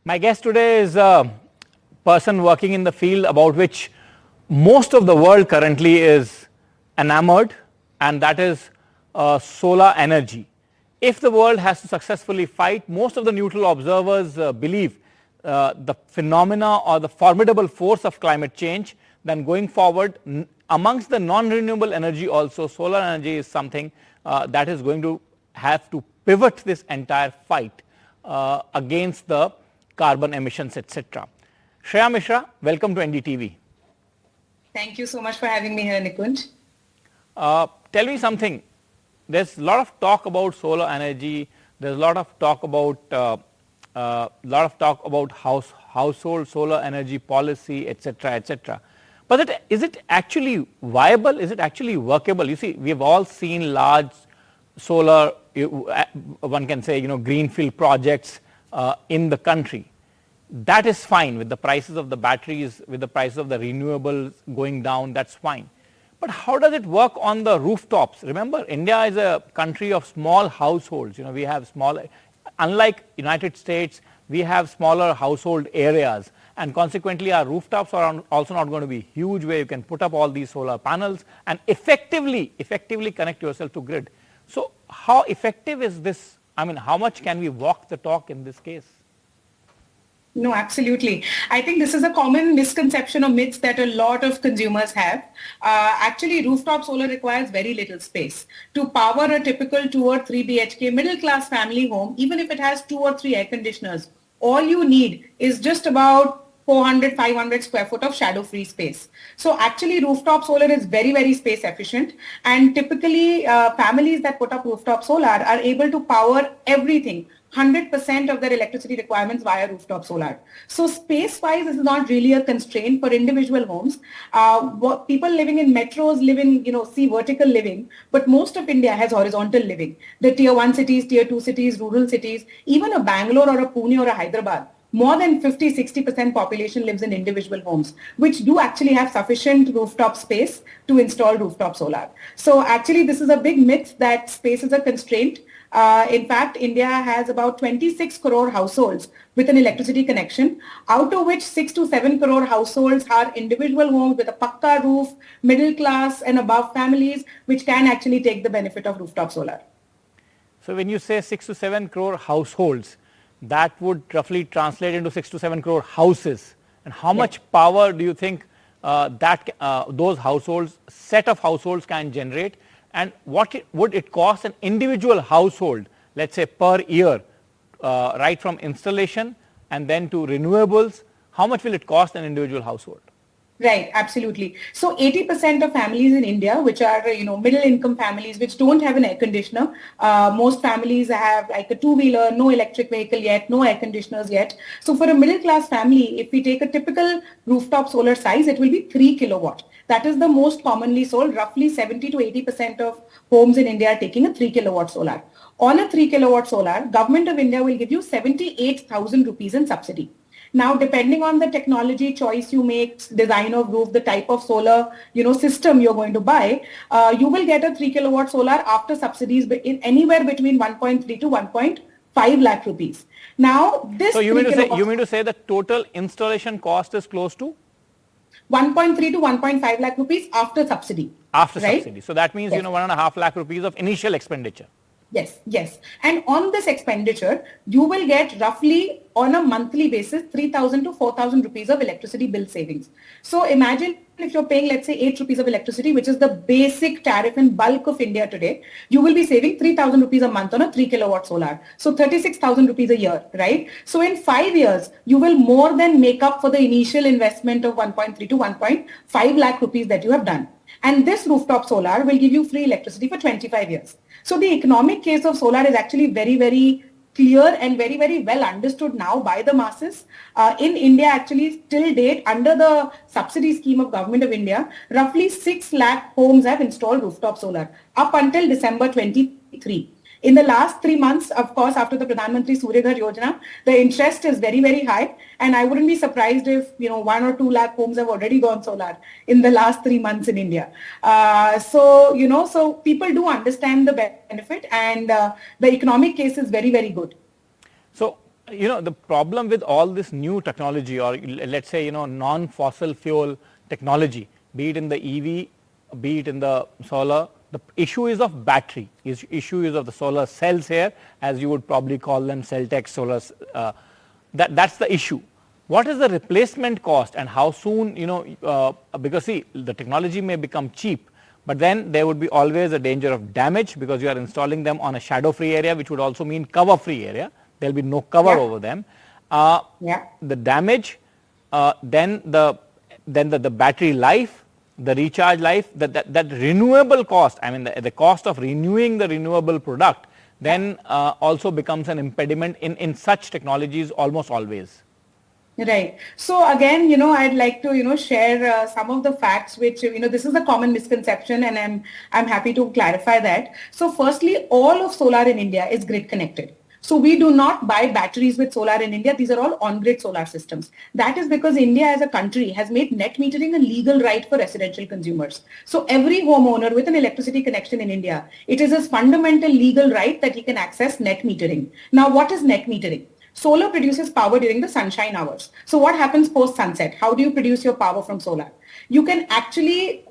My guest today is a person working in the field about which most of the world currently is enamored, and that is solar energy. If the world has to successfully fight, most of the neutral observers believe the phenomena or the formidable force of climate change, then going forward amongst the non-renewable energy also, solar energy is something that is going to have to pivot this entire fight against the carbon emissions, etc. Shreya Mishra, welcome to NDTV. Thank you so much for having me here, Nikunj. Tell me something. There's a lot of talk about solar energy. There's a lot of talk about household solar energy policy, etc., etc. But is it actually viable? Is it actually workable? You see, we have all seen large solar, one can say, greenfield projects in the country. That is fine with the prices of the batteries, with the prices of the renewables going down, that's fine. But how does it work on the rooftops? Remember, India is a country of small households. We have smaller, unlike United States, we have smaller household areas, and consequently our rooftops are also not going to be huge where you can put up all these solar panels and effectively connect yourself to grid. So how effective is this? I mean, how much can we walk the talk in this case? No, absolutely. I think this is a common misconception or myths that a lot of consumers have. Actually, rooftop solar requires very little space. To power a typical 2 or 3 BHK middle class family home, even if it has 2 or 3 air conditioners, all you need is just about 400, 500 square foot of shadow-free space. So actually rooftop solar is very, very space efficient, and typically families that put up rooftop solar are able to power everything, 100% of their electricity requirements via rooftop solar. So space-wise, this is not really a constraint for individual homes. People living in metros live in, see vertical living, but most of India has horizontal living. The tier 1 cities, tier 2 cities, rural cities, even a Bangalore or a Pune or a Hyderabad, more than 50-60% population lives in individual homes, which do actually have sufficient rooftop space to install rooftop solar. So actually, this is a big myth that space is a constraint. In fact, India has about 26 crore households with an electricity connection, out of which 6 to 7 crore households are individual homes with a pakka roof, middle class and above families, which can actually take the benefit of rooftop solar. So when you say 6 to 7 crore households, that would roughly translate into 6 to 7 crore houses. And how much power do you think those households, set of households can generate? And what would it cost an individual household, let's say per year, right from installation and then to renewables? How much will it cost an individual household? Right, absolutely. So 80% of families in India, which are, middle income families, which don't have an air conditioner, most families have like a two-wheeler, no electric vehicle yet, no air conditioners yet. So for a middle class family, if we take a typical rooftop solar size, it will be 3 kilowatt. That is the most commonly sold. Roughly 70 to 80% of homes in India are taking a 3 kilowatt solar. On a 3 kilowatt solar, Government of India will give you 78,000 rupees in subsidy. Now, depending on the technology choice you make, design of roof, the type of solar, system you're going to buy, you will get a 3 kilowatt solar after subsidies in anywhere between 1.3 to 1.5 lakh rupees. Now, this. So you mean to say the total installation cost is close to 1.3 to 1.5 lakh rupees after subsidy. After right? subsidy. So that means, 1.5 lakh rupees of initial expenditure. Yes. And on this expenditure, you will get roughly on a monthly basis, 3,000 to 4,000 rupees of electricity bill savings. So imagine if you're paying, let's say 8 rupees of electricity, which is the basic tariff in bulk of India today, you will be saving 3,000 rupees a month on a 3 kilowatt solar. So 36,000 rupees a year, right? So in 5 years, you will more than make up for the initial investment of 1.3 to 1.5 lakh rupees that you have done. And this rooftop solar will give you free electricity for 25 years. So the economic case of solar is actually very, very clear and very, very well understood now by the masses. In India, actually, till date, under the subsidy scheme of Government of India, roughly 6 lakh homes have installed rooftop solar up until December 23. In the last 3 months, of course, after the Pradhan Mantri Surya Ghar Yojana, the interest is very, very high. And I wouldn't be surprised if, 1 or 2 lakh homes have already gone solar in the last 3 months in India. So people do understand the benefit, and the economic case is very, very good. So The problem with all this new technology, or let's say, non-fossil fuel technology, be it in the EV, be it in the solar, the issue is of battery, issue is of the solar cells here, as you would probably call them, cell tech solar, that's the issue. What is the replacement cost, and how soon, because see, the technology may become cheap, but then there would be always a danger of damage, because you are installing them on a shadow free area, which would also mean cover free area. There will be no cover over them. The damage, then the battery life, the recharge life, that renewable cost, I mean the cost of renewing the renewable product, then also becomes an impediment in such technologies almost always. Right. So again, I'd like to, share some of the facts which, this is a common misconception, and I'm happy to clarify that. So firstly, all of solar in India is grid connected. So we do not buy batteries with solar in India. These are all on-grid solar systems. That is because India as a country has made net metering a legal right for residential consumers. So every homeowner with an electricity connection in India, it is his fundamental legal right that he can access net metering. Now, what is net metering? Solar produces power during the sunshine hours. So what happens post sunset? How do you produce your power from solar? You can actually,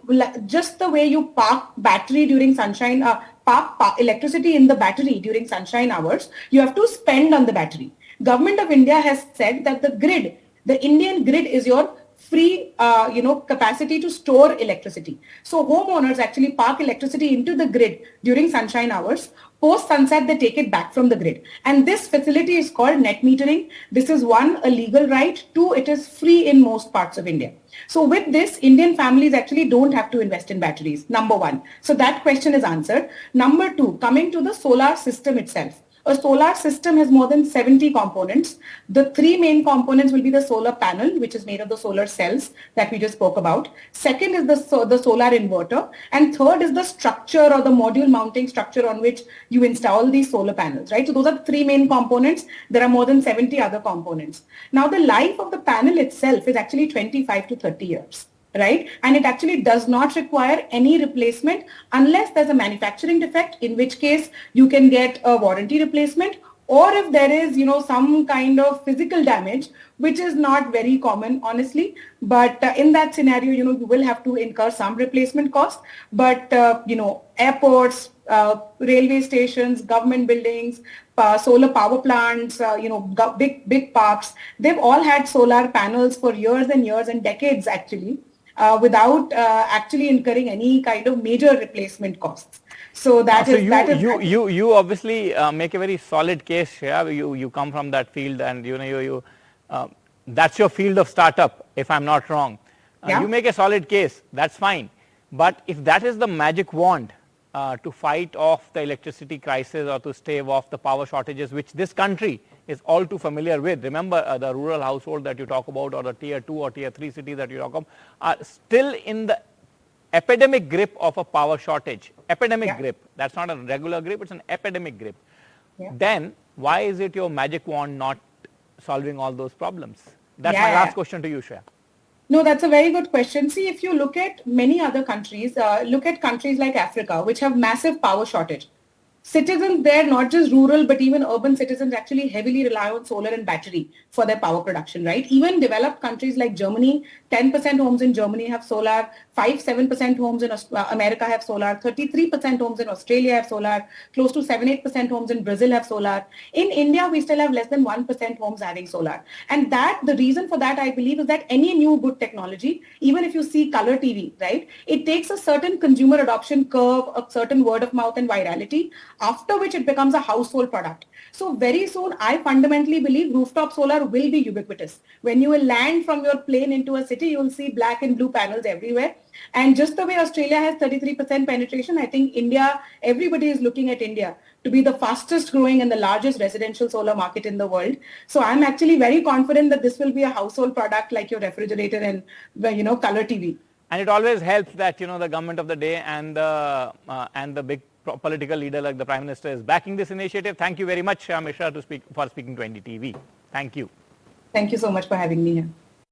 just the way you park battery during sunshine, park electricity in the battery during sunshine hours, you have to spend on the battery. Government of India has said that the Indian grid is your free, capacity to store electricity. So homeowners actually park electricity into the grid during sunshine hours. Post sunset, they take it back from the grid. And this facility is called net metering. This is one, a legal right. Two, it is free in most parts of India. So with this, Indian families actually don't have to invest in batteries, number one. So that question is answered. Number two, coming to the solar system itself. A solar system has more than 70 components. The three main components will be the solar panel, which is made of the solar cells that we just spoke about. Second is the solar inverter. And third is the structure, or the module mounting structure on which you install these solar panels, right? So those are three main components. There are more than 70 other components. Now, the life of the panel itself is actually 25 to 30 years. Right? And it actually does not require any replacement unless there's a manufacturing defect, in which case you can get a warranty replacement, or if there is, some kind of physical damage, which is not very common, honestly. But in that scenario, you will have to incur some replacement cost. But, airports, railway stations, government buildings, solar power plants, big parks, they've all had solar panels for years and years and decades, actually. Without actually incurring any kind of major replacement costs. So you obviously make a very solid case, Shreya. You come from that field, and that's your field of startup, if I'm not wrong. You make a solid case, that's fine. But if that is the magic wand to fight off the electricity crisis, or to stave off the power shortages, which this country is all too familiar with. Remember, the rural household that you talk about, or the tier 2 or tier 3 cities that you talk about, are still in the epidemic grip of a power shortage. Epidemic grip. That's not a regular grip, it's an epidemic grip. Then why is it your magic wand not solving all those problems? That's my last question to you, Shreya. No, that's a very good question. See, if you look at many other countries, look at countries like Africa, which have massive power shortage. Citizens there, not just rural, but even urban citizens, actually heavily rely on solar and battery for their power production, right? Even developed countries like Germany, 10% homes in Germany have solar, 5-7% homes in America have solar, 33% homes in Australia have solar, close to 7-8% homes in Brazil have solar. In India, we still have less than 1% homes having solar. And the reason for that, I believe, is that any new good technology, even if you see color TV, right, it takes a certain consumer adoption curve, a certain word of mouth and virality, after which it becomes a household product. So very soon, I fundamentally believe rooftop solar will be ubiquitous. When you will land from your plane into a city, you will see black and blue panels everywhere. And just the way Australia has 33% penetration, I think India, everybody is looking at India to be the fastest growing and the largest residential solar market in the world. So I'm actually very confident that this will be a household product like your refrigerator and, color TV. And it always helps that, the government of the day and the big political leader like the Prime Minister is backing this initiative. Thank you very much, Shreya Mishra, for speaking to NDTV. Thank you. Thank you so much for having me here.